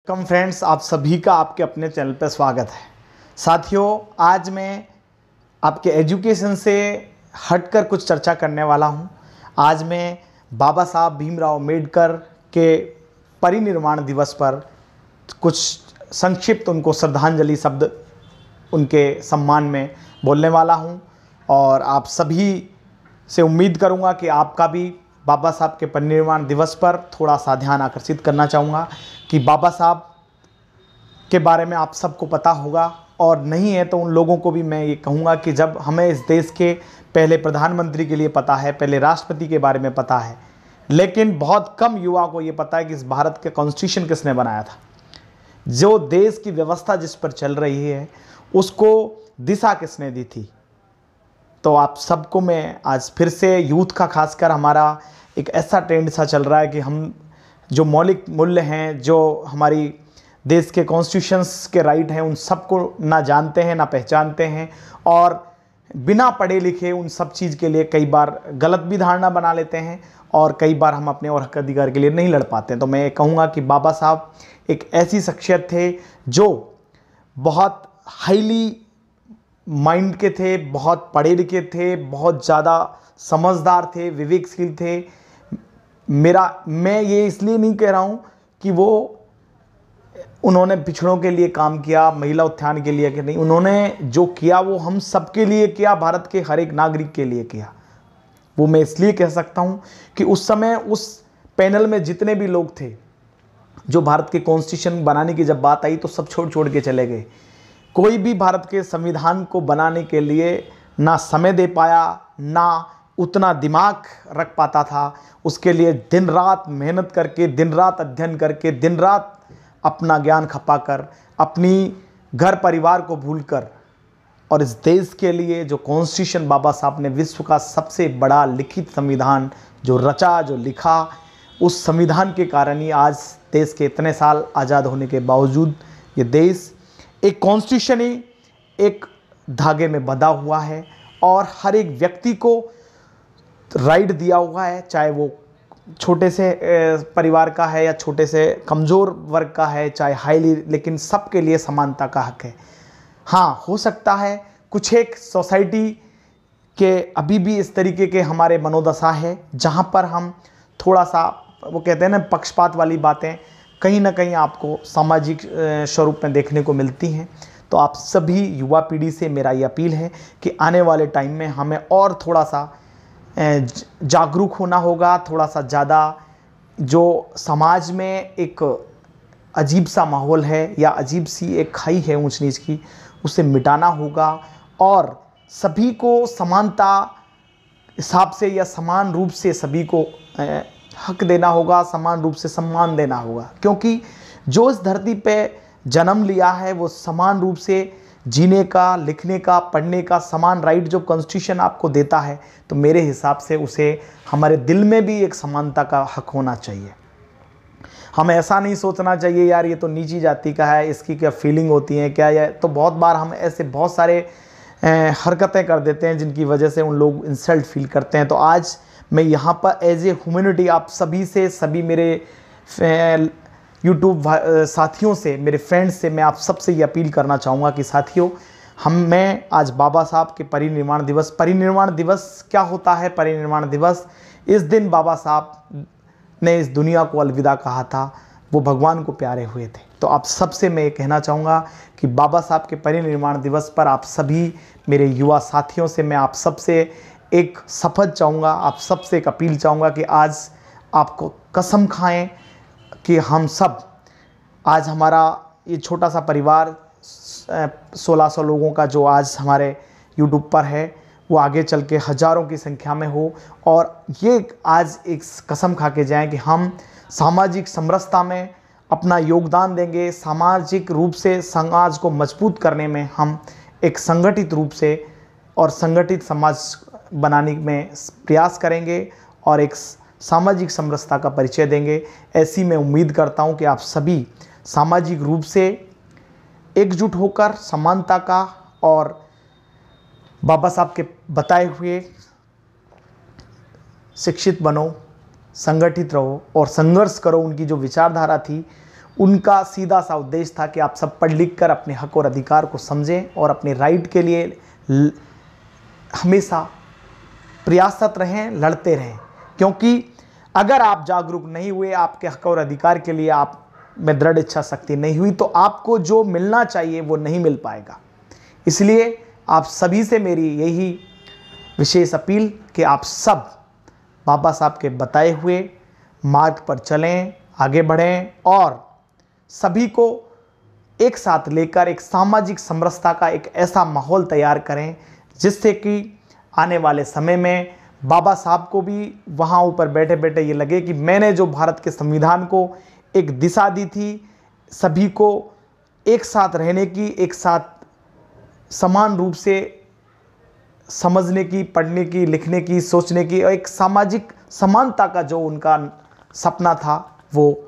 कम friends, आप सभी का आपके अपने चैनल पर स्वागत है। साथियों, आज मैं आपके एजुकेशन से हटकर कुछ चर्चा करने वाला हूं। आज मैं बाबा साहब भीमराव अम्बेडकर के परिनिर्वाण दिवस पर कुछ संक्षिप्त उनको श्रद्धांजलि शब्द उनके सम्मान में बोलने वाला हूं और आप सभी से उम्मीद करूंगा कि आपका भी बाबा साहब के परिनिर्वाण दिवस पर थोड़ा सा ध्यान आकर्षित करना चाहूँगा कि बाबा साहब के बारे में आप सबको पता होगा, और नहीं है तो उन लोगों को भी मैं ये कहूँगा कि जब हमें इस देश के पहले प्रधानमंत्री के लिए पता है, पहले राष्ट्रपति के बारे में पता है, लेकिन बहुत कम युवा को ये पता है कि इस भारत के कॉन्स्टिट्यूशन किसने बनाया था। जो देश की व्यवस्था जिस पर चल रही है उसको दिशा किसने दी थी। तो आप सबको मैं आज फिर से यूथ का खासकर हमारा एक ऐसा ट्रेंड सा चल रहा है कि हम जो मौलिक मूल्य हैं, जो हमारी देश के कॉन्स्टिट्यूशंस के राइट हैं, उन सबको ना जानते हैं ना पहचानते हैं, और बिना पढ़े लिखे उन सब चीज़ के लिए कई बार गलत भी धारणा बना लेते हैं और कई बार हम अपने और हक अधिकार के लिए नहीं लड़ पाते हैं। तो मैं कहूँगा कि बाबा साहब एक ऐसी शख्सियत थे जो बहुत हाईली माइंड के थे, बहुत पढ़े लिखे थे, बहुत ज़्यादा समझदार थे, विवेकशील थे। मैं ये इसलिए नहीं कह रहा हूँ कि उन्होंने पिछड़ों के लिए काम किया, महिला उत्थान के लिए कि नहीं, उन्होंने जो किया वो हम सबके लिए किया, भारत के हर एक नागरिक के लिए किया। वो मैं इसलिए कह सकता हूँ कि उस समय उस पैनल में जितने भी लोग थे, जो भारत के कॉन्स्टिट्यूशन बनाने की जब बात आई तो सब छोड़ के चले गए। कोई भी भारत के संविधान को बनाने के लिए ना समय दे पाया, ना उतना दिमाग रख पाता था। उसके लिए दिन रात मेहनत करके, दिन रात अध्ययन करके, दिन रात अपना ज्ञान खपाकर, अपनी घर परिवार को भूलकर, और इस देश के लिए जो कॉन्स्टिट्यूशन बाबा साहब ने विश्व का सबसे बड़ा लिखित संविधान जो रचा, जो लिखा, उस संविधान के कारण ही आज देश के इतने साल आज़ाद होने के बावजूद ये देश एक कॉन्स्टिट्यूशन ही एक धागे में बंधा हुआ है और हर एक व्यक्ति को राइट दिया हुआ है, चाहे वो छोटे से परिवार का है या छोटे से कमज़ोर वर्ग का है, चाहे हाईली, लेकिन सबके लिए समानता का हक है। हाँ, हो सकता है कुछ एक सोसाइटी के अभी भी इस तरीके के हमारे मनोदशा है जहाँ पर हम थोड़ा सा, वो कहते हैं ना, पक्षपात वाली बातें कहीं ना कहीं आपको सामाजिक स्वरूप में देखने को मिलती हैं। तो आप सभी युवा पीढ़ी से मेरा ये अपील है कि आने वाले टाइम में हमें और थोड़ा सा जागरूक होना होगा, थोड़ा सा ज़्यादा जो समाज में एक अजीब सा माहौल है या अजीब सी एक खाई है ऊंच नीच की, उसे मिटाना होगा और सभी को समानता हिसाब से या समान रूप से सभी को हक देना होगा, समान रूप से सम्मान देना होगा। क्योंकि जो इस धरती पे जन्म लिया है वो समान रूप से जीने का, लिखने का, पढ़ने का समान राइट जो कॉन्स्टिट्यूशन आपको देता है, तो मेरे हिसाब से उसे हमारे दिल में भी एक समानता का हक होना चाहिए। हमें ऐसा नहीं सोचना चाहिए यार ये तो नीची जाति का है, इसकी क्या फीलिंग होती है क्या, या तो बहुत बार हम ऐसे बहुत सारे हरकतें कर देते हैं जिनकी वजह से उन लोग इंसल्ट फील करते हैं। तो आज मैं यहाँ पर एज ए ह्यूमैनिटी आप सभी से, सभी मेरे यूट्यूब साथियों से, मेरे फ्रेंड्स से मैं आप सबसे ये अपील करना चाहूँगा कि साथियों, मैं आज बाबा साहब के परिनिर्वाण दिवस क्या होता है? परिनिर्वाण दिवस, इस दिन बाबा साहब ने इस दुनिया को अलविदा कहा था, वो भगवान को प्यारे हुए थे। तो आप सबसे मैं ये कहना चाहूँगा कि बाबा साहब के परिनिर्वाण दिवस पर आप सभी मेरे युवा साथियों से मैं आप सबसे एक शपथ चाहूँगा, आप सबसे एक अपील चाहूँगा कि आज आपको कसम खाएं कि हम सब, आज हमारा ये छोटा सा परिवार 1600 लोगों का जो आज हमारे यूट्यूब पर है, वो आगे चल के हज़ारों की संख्या में हो, और ये आज एक कसम खा के जाएँ कि हम सामाजिक समरसता में अपना योगदान देंगे, सामाजिक रूप से समाज को मजबूत करने में हम एक संगठित रूप से और संगठित समाज बनाने में प्रयास करेंगे और एक सामाजिक समरसता का परिचय देंगे। ऐसी मैं उम्मीद करता हूं कि आप सभी सामाजिक रूप से एकजुट होकर समानता का और बाबा साहब के बताए हुए शिक्षित बनो, संगठित रहो और संघर्ष करो। उनकी जो विचारधारा थी उनका सीधा सा उद्देश्य था कि आप सब पढ़ लिख कर अपने हक और अधिकार को समझें और अपने राइट के लिए हमेशा प्रयासरत रहें, लड़ते रहें। क्योंकि अगर आप जागरूक नहीं हुए, आपके हक और अधिकार के लिए आप में दृढ़ इच्छा शक्ति नहीं हुई, तो आपको जो मिलना चाहिए वो नहीं मिल पाएगा। इसलिए आप सभी से मेरी यही विशेष अपील कि आप सब बाबा साहब के बताए हुए मार्ग पर चलें, आगे बढ़ें और सभी को एक साथ लेकर एक सामाजिक समरसता का एक ऐसा माहौल तैयार करें जिससे कि आने वाले समय में बाबा साहब को भी वहाँ ऊपर बैठे बैठे ये लगे कि मैंने जो भारत के संविधान को एक दिशा दी थी, सभी को एक साथ रहने की, एक साथ समान रूप से समझने की, पढ़ने की, लिखने की, सोचने की और एक सामाजिक समानता का जो उनका सपना था, वो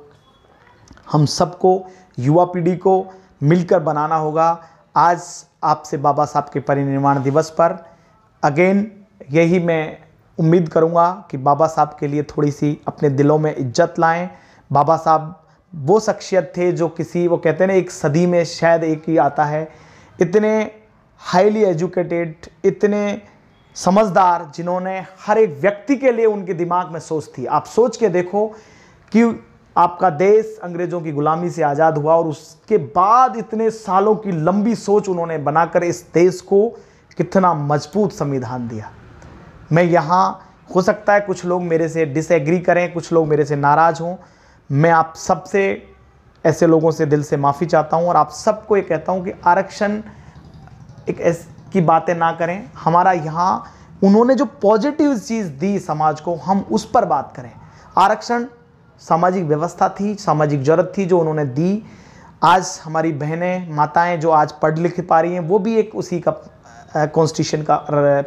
हम सबको, युवा पीढ़ी को मिलकर बनाना होगा। आज आपसे बाबा साहब के परिनिर्वाण दिवस पर अगेन यही मैं उम्मीद करूंगा कि बाबा साहब के लिए थोड़ी सी अपने दिलों में इज्जत लाएं। बाबा साहब वो शख्सियत थे जो वो कहते हैं ना, एक सदी में शायद एक ही आता है, इतने हाईली एजुकेटेड, इतने समझदार, जिन्होंने हर एक व्यक्ति के लिए उनके दिमाग में सोच थी। आप सोच के देखो कि आपका देश अंग्रेज़ों की गुलामी से आज़ाद हुआ और उसके बाद इतने सालों की लंबी सोच उन्होंने बनाकर इस देश को कितना मजबूत संविधान दिया। मैं यहाँ, हो सकता है कुछ लोग मेरे से डिसएग्री करें, कुछ लोग मेरे से नाराज़ हों, मैं आप सबसे, ऐसे लोगों से दिल से माफ़ी चाहता हूँ और आप सबको ये कहता हूँ कि आरक्षण एक की बातें ना करें। हमारा यहाँ उन्होंने जो पॉजिटिव चीज़ दी समाज को, हम उस पर बात करें। आरक्षण सामाजिक व्यवस्था थी, सामाजिक जरूरत थी जो उन्होंने दी। आज हमारी बहनें, माताएं जो आज पढ़ लिख पा रही हैं, वो भी एक उसी का कॉन्स्टिट्यूशन का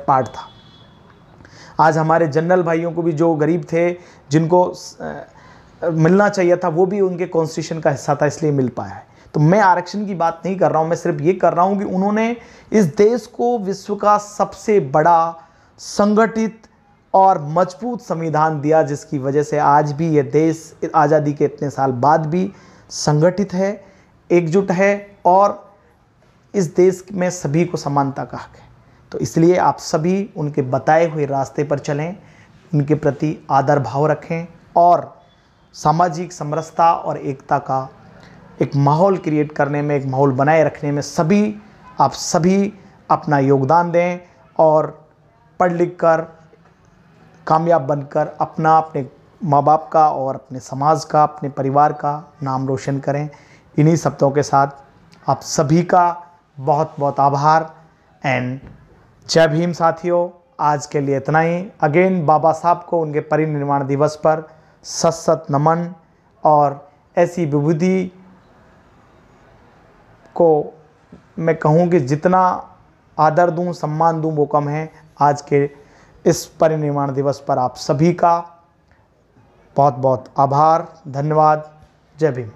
पार्ट था। आज हमारे जनरल भाइयों को भी, जो गरीब थे, जिनको मिलना चाहिए था, वो भी उनके कॉन्स्टिट्यूशन का हिस्सा था, इसलिए मिल पाया है। तो मैं आरक्षण की बात नहीं कर रहा हूँ, मैं सिर्फ ये कर रहा हूँ कि उन्होंने इस देश को विश्व का सबसे बड़ा, संगठित और मजबूत संविधान दिया, जिसकी वजह से आज भी ये देश आज़ादी के इतने साल बाद भी संगठित है, एकजुट है और इस देश में सभी को समानता का हक है। तो इसलिए आप सभी उनके बताए हुए रास्ते पर चलें, उनके प्रति आदर भाव रखें और सामाजिक समरसता और एकता का एक माहौल क्रिएट करने में, एक माहौल बनाए रखने में आप सभी अपना योगदान दें और पढ़ लिख कर कामयाब बनकर अपने माँ बाप का और अपने समाज का, अपने परिवार का नाम रोशन करें। इन्हीं शब्दों के साथ आप सभी का बहुत बहुत आभार एंड जय भीम साथियों। आज के लिए इतना ही। अगेन बाबा साहब को उनके परिनिर्वाण दिवस पर सत सत नमन और ऐसी विभूति को मैं कहूँ कि जितना आदर दूँ, सम्मान दूँ वो कम है। आज के इस परिनिर्वाण दिवस पर आप सभी का बहुत बहुत आभार, धन्यवाद। जय भीम।